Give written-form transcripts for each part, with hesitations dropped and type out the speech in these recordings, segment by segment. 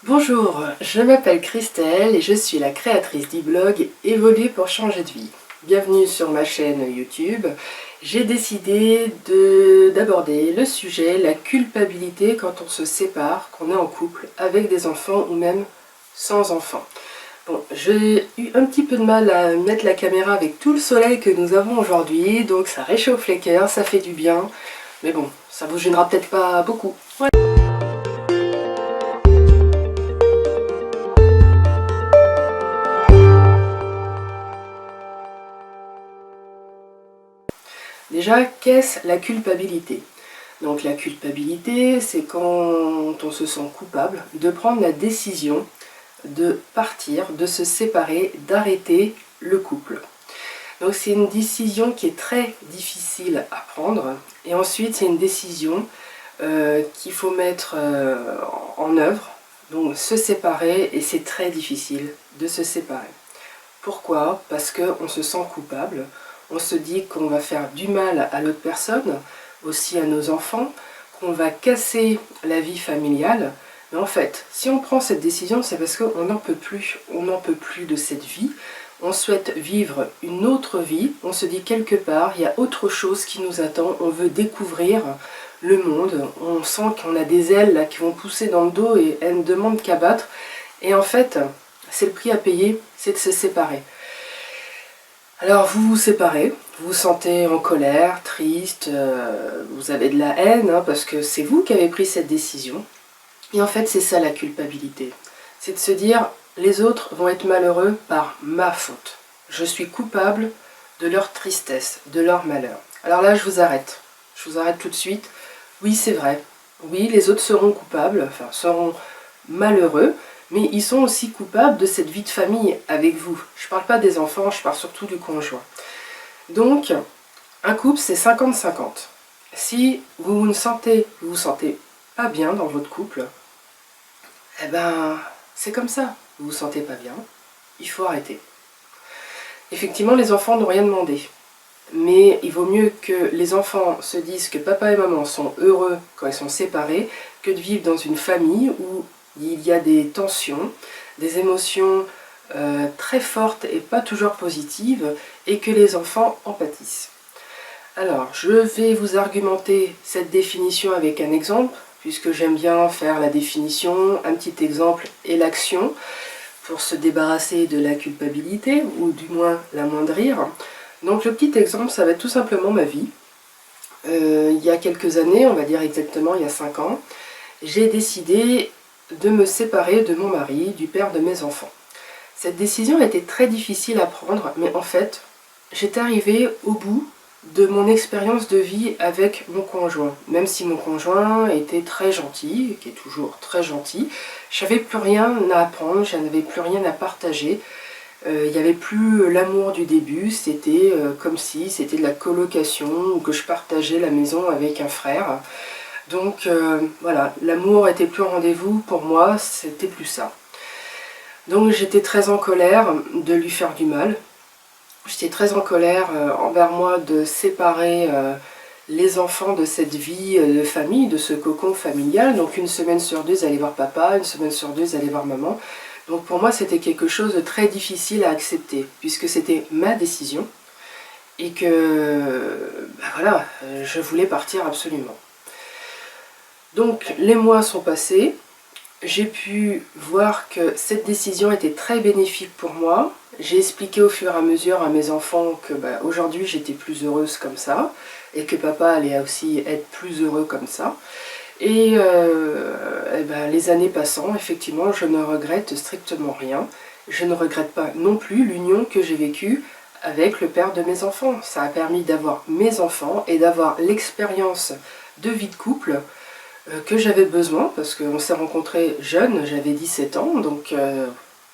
Bonjour, je m'appelle Christelle et je suis la créatrice du blog Évoluer pour changer de vie. Bienvenue sur ma chaîne YouTube. J'ai décidé d'aborder le sujet, la culpabilité quand on se sépare, qu'on est en couple avec des enfants ou même sans enfants. Bon, j'ai eu un petit peu de mal à mettre la caméra avec tout le soleil que nous avons aujourd'hui, donc ça réchauffe les cœurs, ça fait du bien. Mais bon, ça vous gênera peut-être pas beaucoup. Voilà. Déjà, qu'est-ce la culpabilité? Donc la culpabilité, c'est quand on se sent coupable de prendre la décision de partir, de se séparer, d'arrêter le couple. Donc c'est une décision qui est très difficile à prendre. Et ensuite, c'est une décision qu'il faut mettre en œuvre. Donc se séparer, et c'est très difficile de se séparer. Pourquoi? Parce qu'on se sent coupable. On se dit qu'on va faire du mal à l'autre personne, aussi à nos enfants, qu'on va casser la vie familiale. Mais en fait, si on prend cette décision, c'est parce qu'on n'en peut plus. On n'en peut plus de cette vie. On souhaite vivre une autre vie. On se dit quelque part, il y a autre chose qui nous attend. On veut découvrir le monde. On sent qu'on a des ailes là, qui vont pousser dans le dos et elles ne demandent qu'à battre. Et en fait, c'est le prix à payer, c'est de se séparer. Alors vous vous séparez, vous vous sentez en colère, triste, vous avez de la haine, hein, parce que c'est vous qui avez pris cette décision. Et en fait, c'est ça la culpabilité. C'est de se dire, les autres vont être malheureux par ma faute. Je suis coupable de leur tristesse, de leur malheur. Alors là, je vous arrête. Je vous arrête tout de suite. Oui, c'est vrai. Oui, les autres seront coupables, enfin, seront malheureux, mais ils sont aussi coupables de cette vie de famille avec vous. Je ne parle pas des enfants, je parle surtout du conjoint. Donc, un couple, c'est 50-50. Si vous vous sentez pas bien dans votre couple, eh ben, c'est comme ça. Vous vous sentez pas bien, il faut arrêter. Effectivement, les enfants n'ont rien demandé. Mais il vaut mieux que les enfants se disent que papa et maman sont heureux quand ils sont séparés, que de vivre dans une famille où il y a des tensions, des émotions très fortes et pas toujours positives, et que les enfants en pâtissent. Alors, je vais vous argumenter cette définition avec un exemple, puisque j'aime bien faire la définition, un petit exemple et l'action, pour se débarrasser de la culpabilité, ou du moins l'amoindrir. Donc le petit exemple, ça va être tout simplement ma vie. Il y a quelques années, on va dire exactement il y a 5 ans, j'ai décidé de me séparer de mon mari, du père de mes enfants. Cette décision a été très difficile à prendre, mais en fait, j'étais arrivée au bout de mon expérience de vie avec mon conjoint. Même si mon conjoint était très gentil, qui est toujours très gentil, je n'avais plus rien à apprendre, je n'avais plus rien à partager. Il n'y avait plus l'amour du début, c'était comme si c'était de la colocation ou que je partageais la maison avec un frère. Donc voilà, l'amour était plus au rendez-vous pour moi, c'était plus ça. Donc j'étais très en colère de lui faire du mal. J'étais très en colère envers moi de séparer les enfants de cette vie de famille, de ce cocon familial. Donc une semaine sur deux, aller voir papa, une semaine sur deux, aller voir maman. Donc pour moi, c'était quelque chose de très difficile à accepter, puisque c'était ma décision, et que, ben voilà, je voulais partir absolument. Donc les mois sont passés, j'ai pu voir que cette décision était très bénéfique pour moi. J'ai expliqué au fur et à mesure à mes enfants que ben, aujourd'hui j'étais plus heureuse comme ça, et que papa allait aussi être plus heureux comme ça. Et ben, les années passant, effectivement, je ne regrette strictement rien. Je ne regrette pas non plus l'union que j'ai vécue avec le père de mes enfants. Ça a permis d'avoir mes enfants et d'avoir l'expérience de vie de couple que j'avais besoin, parce qu'on s'est rencontrés jeunes, j'avais 17 ans, donc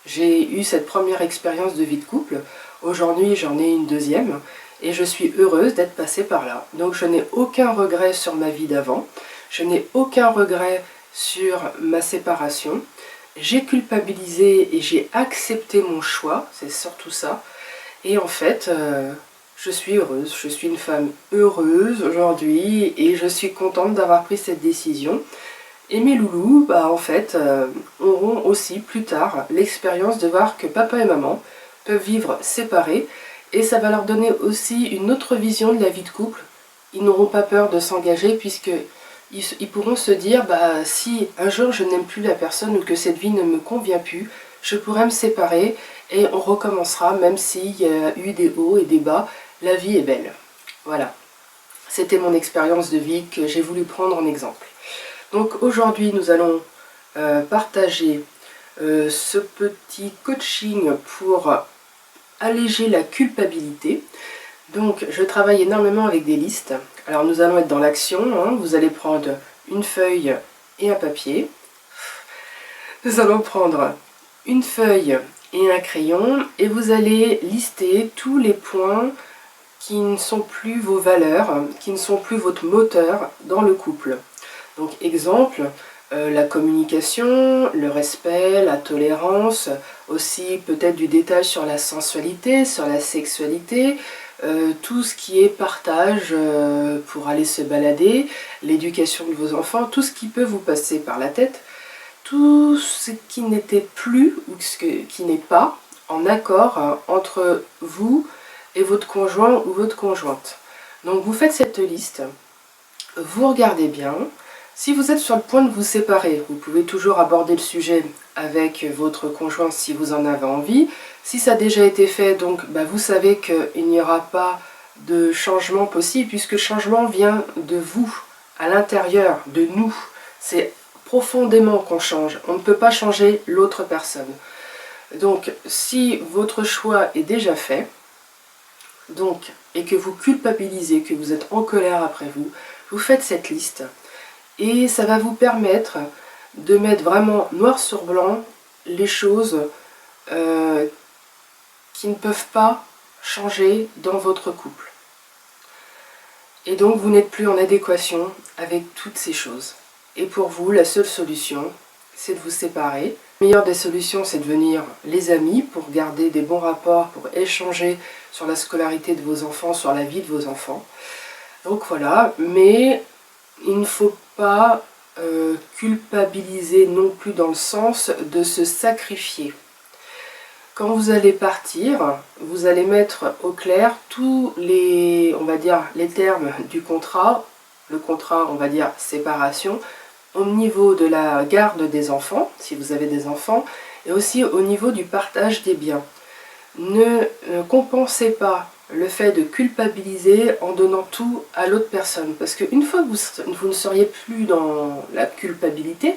j'ai eu cette première expérience de vie de couple. Aujourd'hui, j'en ai une deuxième, et je suis heureuse d'être passée par là. Donc je n'ai aucun regret sur ma vie d'avant. Je n'ai aucun regret sur ma séparation. J'ai culpabilisé et j'ai accepté mon choix, c'est surtout ça. Et en fait, je suis heureuse. Je suis une femme heureuse aujourd'hui et je suis contente d'avoir pris cette décision. Et mes loulous, en fait, auront aussi plus tard l'expérience de voir que papa et maman peuvent vivre séparés, et ça va leur donner aussi une autre vision de la vie de couple. Ils n'auront pas peur de s'engager puisque ils pourront se dire, si un jour je n'aime plus la personne ou que cette vie ne me convient plus, je pourrais me séparer et on recommencera, même s'il y a eu des hauts et des bas, la vie est belle. Voilà, c'était mon expérience de vie que j'ai voulu prendre en exemple. Donc aujourd'hui nous allons partager ce petit coaching pour alléger la culpabilité. Donc je travaille énormément avec des listes. Alors nous allons être dans l'action, hein. Vous allez prendre une feuille et un papier. Nous allons prendre une feuille et un crayon et vous allez lister tous les points qui ne sont plus vos valeurs, qui ne sont plus votre moteur dans le couple. Donc exemple, la communication, le respect, la tolérance, aussi peut-être du détail sur la sensualité, sur la sexualité, tout ce qui est partage pour aller se balader, l'éducation de vos enfants, tout ce qui peut vous passer par la tête, tout ce qui n'était plus ou ce qui n'est pas en accord entre vous et votre conjoint ou votre conjointe. Donc vous faites cette liste, vous regardez bien. Si vous êtes sur le point de vous séparer, vous pouvez toujours aborder le sujet avec votre conjoint si vous en avez envie. Si ça a déjà été fait, donc vous savez qu'il n'y aura pas de changement possible puisque le changement vient de vous, à l'intérieur de nous. C'est profondément qu'on change. On ne peut pas changer l'autre personne. Donc si votre choix est déjà fait, et que vous culpabilisez, que vous êtes en colère après vous, vous faites cette liste. Et ça va vous permettre de mettre vraiment noir sur blanc les choses qui ne peuvent pas changer dans votre couple. Et donc vous n'êtes plus en adéquation avec toutes ces choses. Et pour vous, la seule solution, c'est de vous séparer. La meilleure des solutions, c'est de devenir les amis pour garder des bons rapports, pour échanger sur la scolarité de vos enfants, sur la vie de vos enfants. Donc voilà, mais il ne faut pas culpabiliser non plus dans le sens de se sacrifier. Quand vous allez partir, vous allez mettre au clair tous les, on va dire, les termes du contrat, le contrat, on va dire, séparation, au niveau de la garde des enfants, si vous avez des enfants, et aussi au niveau du partage des biens. Ne compensez pas le fait de culpabiliser en donnant tout à l'autre personne. Parce qu'une fois que vous ne seriez plus dans la culpabilité,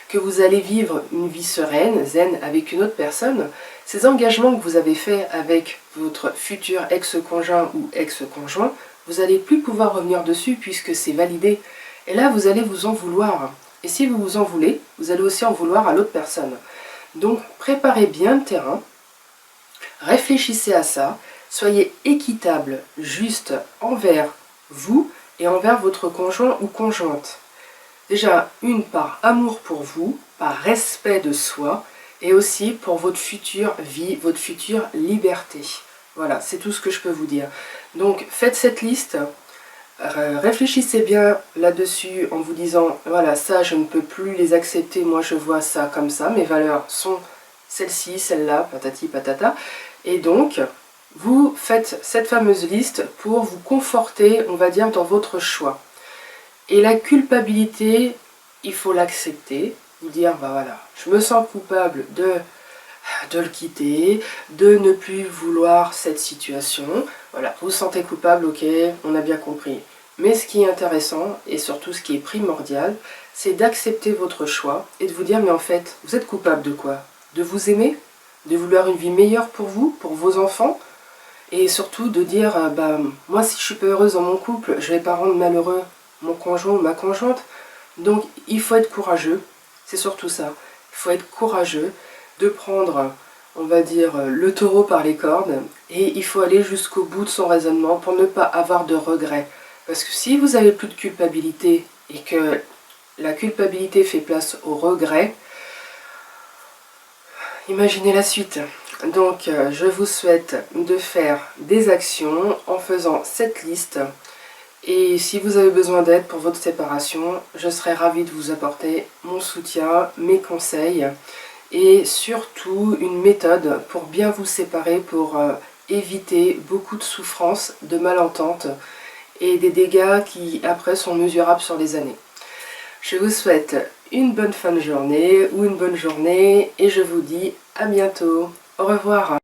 que vous allez vivre une vie sereine, zen avec une autre personne, ces engagements que vous avez faits avec votre futur ex-conjoint ou ex-conjoint, vous n'allez plus pouvoir revenir dessus puisque c'est validé. Et là, vous allez vous en vouloir. Et si vous vous en voulez, vous allez aussi en vouloir à l'autre personne. Donc, préparez bien le terrain, réfléchissez à ça, soyez équitable, juste envers vous et envers votre conjoint ou conjointe. Déjà, par amour pour vous, par respect de soi, et aussi pour votre future vie, votre future liberté. Voilà, c'est tout ce que je peux vous dire. Donc, faites cette liste, réfléchissez bien là-dessus en vous disant, voilà, ça, je ne peux plus les accepter, moi je vois ça comme ça, mes valeurs sont celle-ci, celle-là, patati patata, et donc, vous faites cette fameuse liste pour vous conforter, on va dire, dans votre choix. Et la culpabilité, il faut l'accepter, vous dire, voilà, je me sens coupable de le quitter, de ne plus vouloir cette situation. Voilà, vous vous sentez coupable, ok, on a bien compris. Mais ce qui est intéressant, et surtout ce qui est primordial, c'est d'accepter votre choix et de vous dire, mais en fait, vous êtes coupable de quoi? De vous aimer? De vouloir une vie meilleure pour vous, pour vos enfants? Et surtout de dire, moi si je suis pas heureuse dans mon couple, je vais pas rendre malheureux mon conjoint ou ma conjointe. Donc il faut être courageux, c'est surtout ça. Il faut être courageux de prendre, on va dire, le taureau par les cornes, et il faut aller jusqu'au bout de son raisonnement pour ne pas avoir de regrets. Parce que si vous avez plus de culpabilité et que la culpabilité fait place au regret, imaginez la suite. Donc je vous souhaite de faire des actions en faisant cette liste Et si vous avez besoin d'aide pour votre séparation, je serai ravie de vous apporter mon soutien, mes conseils et surtout une méthode pour bien vous séparer, pour éviter beaucoup de souffrances, de malententes et des dégâts qui après sont mesurables sur les années. Je vous souhaite une bonne fin de journée ou une bonne journée et je vous dis à bientôt. Au revoir.